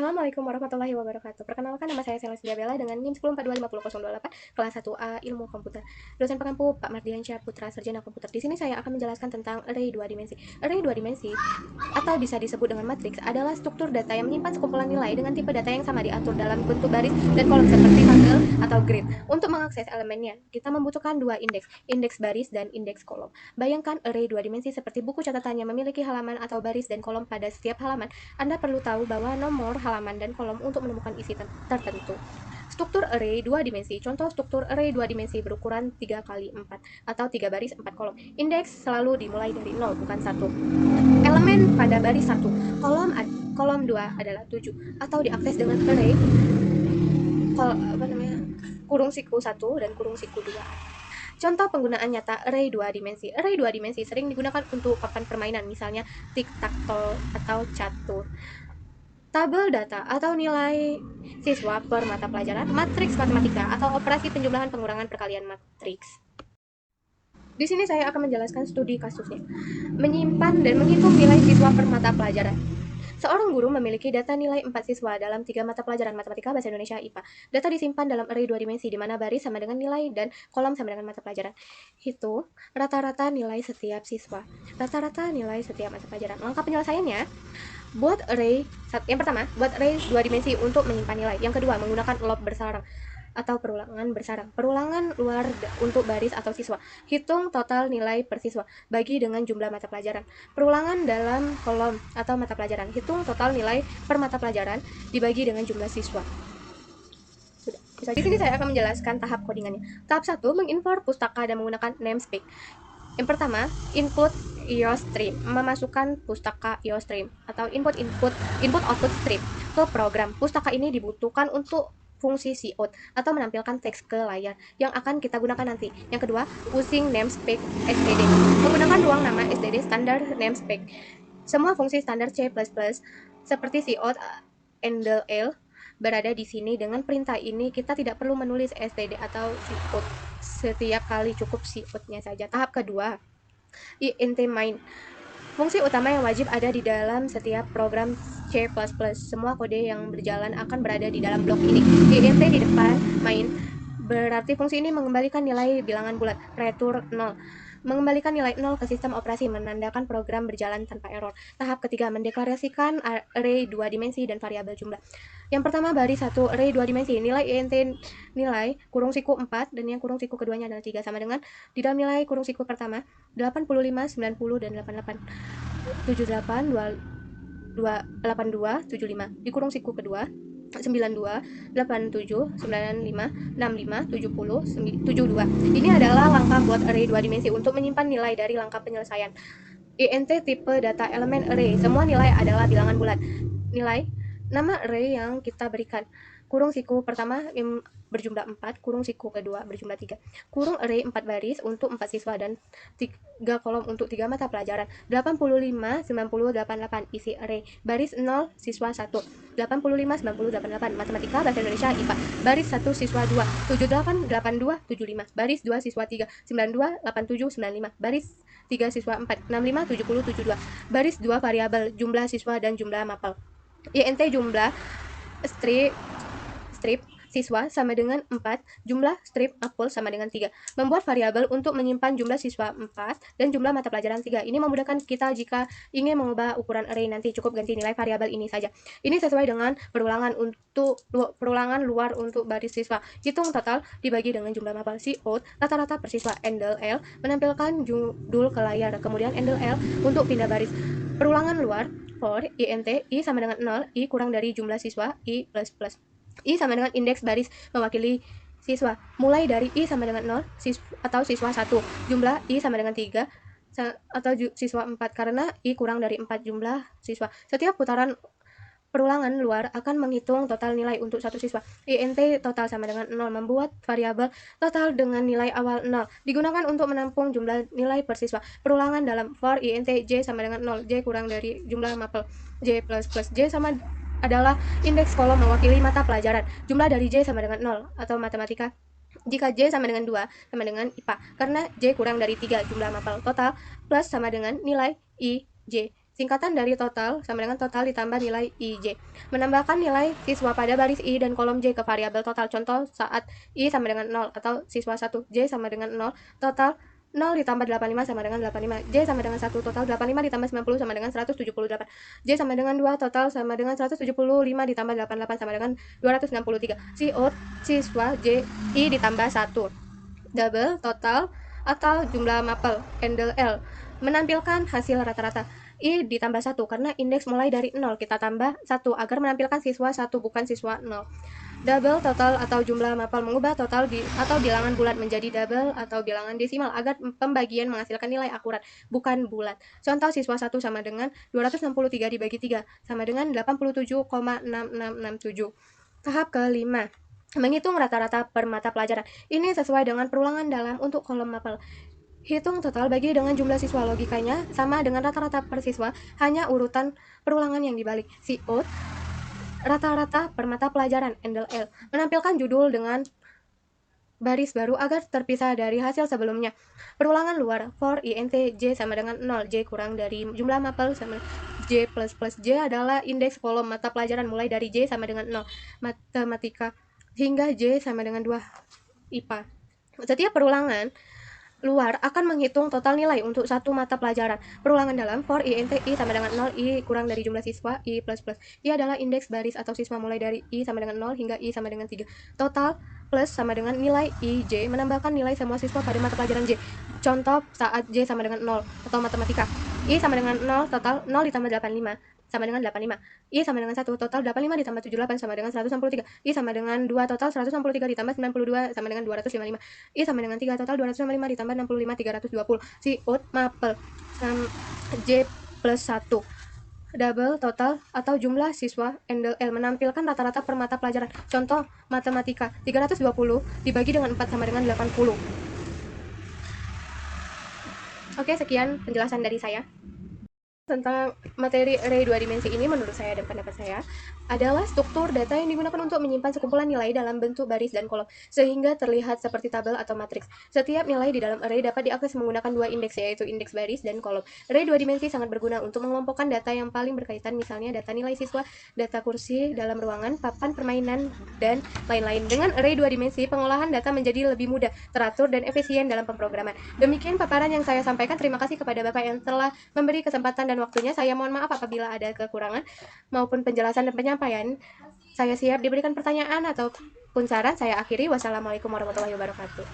Assalamualaikum warahmatullahi wabarakatuh. Perkenalkan, nama saya Celestia Bella dengan NIM 10425008 kelas 1A Ilmu Komputer. Dosen pengampu Pak Mardiansyah Putra Sarjana Komputer. Di sini saya akan menjelaskan tentang array 2 dimensi. Array 2 dimensi atau bisa disebut dengan matriks adalah struktur data yang menyimpan sekumpulan nilai dengan tipe data yang sama diatur dalam bentuk baris dan kolom seperti tabel atau grid. Untuk mengakses elemennya, kita membutuhkan dua indeks, indeks baris dan indeks kolom. Bayangkan array 2 dimensi seperti buku catatan yang memiliki halaman atau baris dan kolom pada setiap halaman. Anda perlu tahu bahwa nomor halaman dan kolom untuk menemukan isi tertentu. Struktur array 2 dimensi. Contoh struktur array 2 dimensi berukuran 3 kali 4 atau 3 baris 4 kolom. Indeks selalu dimulai dari 0 bukan 1. Elemen pada baris 1, kolom 2 adalah 7 atau diakses dengan array kurung siku 1 dan kurung siku 2. Contoh penggunaan nyata array 2 dimensi. Array 2 dimensi sering digunakan untuk papan permainan, misalnya tic-tac-toe atau catur. Tabel data atau nilai siswa per mata pelajaran, matriks matematika atau operasi penjumlahan pengurangan perkalian matriks. Di sini saya akan menjelaskan studi kasusnya. Menyimpan dan menghitung nilai siswa per mata pelajaran. Seorang guru memiliki data nilai 4 siswa dalam 3 mata pelajaran matematika, bahasa Indonesia, IPA. Data disimpan dalam array 2 dimensi, di mana baris sama dengan nilai dan kolom sama dengan mata pelajaran. Hitung rata-rata nilai setiap siswa. Rata-rata nilai setiap mata pelajaran. Langkah penyelesaiannya, buat array yang pertama, buat array 2 dimensi untuk menyimpan nilai. Yang kedua, menggunakan lob bersarang atau perulangan bersarang. Perulangan luar untuk baris atau siswa. Hitung total nilai per siswa, bagi dengan jumlah mata pelajaran. Perulangan dalam kolom atau mata pelajaran. Hitung total nilai per mata pelajaran dibagi dengan jumlah siswa. Sudah. Di sini saya akan menjelaskan tahap codingannya. Tahap 1, mengimport pustaka dan menggunakan namespace. Yang pertama, input IOStream, memasukkan pustaka IOStream atau input output stream ke program. Pustaka ini dibutuhkan untuk fungsi cout atau menampilkan teks ke layar yang akan kita gunakan nanti. Yang kedua, using namespace std, menggunakan ruang nama std standar namespace. Semua fungsi standar C++ seperti cout, endl berada di sini. Dengan perintah ini kita tidak perlu menulis std atau cout. Setiap kali cukup cout-nya saja. Tahap kedua, int main. Fungsi utama yang wajib ada di dalam setiap program C++. Semua kode yang berjalan akan berada di dalam blok ini. int di depan main berarti fungsi ini mengembalikan nilai bilangan bulat, return 0. Mengembalikan nilai 0 ke sistem operasi menandakan program berjalan tanpa error. Tahap ketiga, mendeklarasikan array 2 dimensi dan variabel jumlah. Yang pertama, baris 1, array 2 dimensi. Nilai int nilai kurung siku 4 dan yang kurung siku keduanya adalah 3, sama dengan di dalam nilai kurung siku pertama 85, 90 dan 88. 78, 82, 75. Di kurung siku kedua 92, 87, 95, 65, 70, 72. Ini adalah langkah buat array 2 dimensi untuk menyimpan nilai dari langkah penyelesaian. int tipe data elemen array, semua nilai adalah bilangan bulat. Nilai nama array yang kita berikan. Kurung siku pertama berjumlah 4, kurung siku kedua berjumlah 3. Kurung array 4 baris untuk 4 siswa dan 3 kolom untuk 3 mata pelajaran. 85, 90, 88 isi array. Baris 0 siswa 1. 85, 90, 88 matematika, bahasa Indonesia, IPA. Baris 1 siswa 2. 78, 82, 75. Baris 2 siswa 3. 92, 87, 95. Baris 3 siswa 4. 65, 70, 72. Baris 2 variabel jumlah siswa dan jumlah mapel. int jumlah strip siswa sama dengan 4, jumlah strip mapel sama dengan 3. Membuat variabel untuk menyimpan jumlah siswa 4 dan jumlah mata pelajaran 3. Ini memudahkan kita jika ingin mengubah ukuran array nanti, cukup ganti nilai variabel ini saja. Ini sesuai dengan perulangan luar untuk baris siswa. Hitung total dibagi dengan jumlah mapel. cout rata-rata per siswa. endl menampilkan judul ke layar, kemudian endl untuk pindah baris. Perulangan luar for int i sama dengan 0, i kurang dari jumlah siswa, i plus. I sama dengan indeks baris mewakili siswa. Mulai dari I sama dengan 0 atau siswa 1. Jumlah I sama dengan 3 atau siswa 4 karena I kurang dari 4 jumlah siswa. Setiap putaran perulangan luar akan menghitung total nilai untuk satu siswa. int total sama dengan 0, membuat variabel total dengan nilai awal 0 digunakan untuk menampung jumlah nilai per siswa. Perulangan dalam for int j sama dengan 0, j kurang dari jumlah mapel, j plus j sama adalah indeks kolom mewakili mata pelajaran. Jumlah dari j sama dengan 0 atau matematika. Jika j sama dengan 2 sama dengan IPA karena j kurang dari 3 jumlah mapel. Total plus sama dengan nilai i j Singkatan dari total sama dengan total ditambah nilai IJ. Menambahkan nilai siswa pada baris I dan kolom J ke variabel total. Contoh saat I sama dengan 0 atau siswa 1, J sama dengan 0, total 0 ditambah 85 sama dengan 85. J sama dengan 1, total 85 ditambah 90 sama dengan 178. J sama dengan 2, total sama dengan 175 ditambah 88 sama dengan 263. CO siswa J I ditambah 1. Double, total, atau jumlah mapel, handle L. Menampilkan hasil rata-rata. I ditambah 1 karena indeks mulai dari 0, kita tambah 1 agar menampilkan siswa 1 bukan siswa 0. Double, total, atau jumlah mapel mengubah total atau bilangan bulat menjadi double atau bilangan desimal agar pembagian menghasilkan nilai akurat, bukan bulat. Contoh siswa 1 sama dengan 263 dibagi 3 sama dengan 87,6667. Tahap kelima, menghitung rata-rata per mata pelajaran. Ini sesuai dengan perulangan dalam untuk kolom mapel. Hitung total bagi dengan jumlah siswa, logikanya sama dengan rata-rata per siswa, hanya urutan perulangan yang dibalik. CO rata-rata per mata pelajaran, handle L. Menampilkan judul dengan baris baru agar terpisah dari hasil sebelumnya. Perulangan luar, for int J sama dengan 0, J kurang dari jumlah mapel sama J plus J adalah indeks kolom mata pelajaran mulai dari J sama dengan 0, matematika, hingga J sama dengan 2, IPA. Setiap perulangan luar akan menghitung total nilai untuk satu mata pelajaran. Perulangan dalam for int I sama dengan 0, I kurang dari jumlah siswa, I plus. I adalah indeks baris atau siswa mulai dari I sama dengan 0 hingga I sama dengan 3. Total plus sama dengan nilai IJ menambahkan nilai semua siswa pada mata pelajaran J. Contoh saat J sama dengan 0 atau matematika. I sama dengan 0, total 0 ditambah 85 sama dengan 85. I sama dengan 1, total 85 ditambah 78 sama dengan 163. I sama dengan 2, total 163 ditambah 92 sama dengan 255. I sama dengan 3, total 255 ditambah 65, 320. CO mapel J plus 1. Double, total, atau jumlah siswa, handle L. Menampilkan rata-rata per mata pelajaran. Contoh matematika, 320 dibagi dengan 4 sama dengan 80. Oke, sekian penjelasan dari saya tentang materi array 2 dimensi ini. Menurut saya dan pendapat saya adalah struktur data yang digunakan untuk menyimpan sekumpulan nilai dalam bentuk baris dan kolom sehingga terlihat seperti tabel atau matriks. Setiap nilai di dalam array dapat diakses menggunakan dua indeks, yaitu indeks baris dan kolom. Array 2 dimensi sangat berguna untuk mengelompokkan data yang paling berkaitan, misalnya data nilai siswa, data kursi dalam ruangan, papan permainan, dan lain-lain. Dengan array 2 dimensi, pengolahan data menjadi lebih mudah, teratur, dan efisien dalam pemrograman. Demikian paparan yang saya sampaikan. Terima kasih kepada Bapak yang telah memberi kesempatan dan waktunya. Saya mohon maaf apabila ada kekurangan maupun penjelasan dan penyampaian. Saya siap diberikan pertanyaan ataupun saran. Saya akhiri. Wassalamualaikum warahmatullahi wabarakatuh.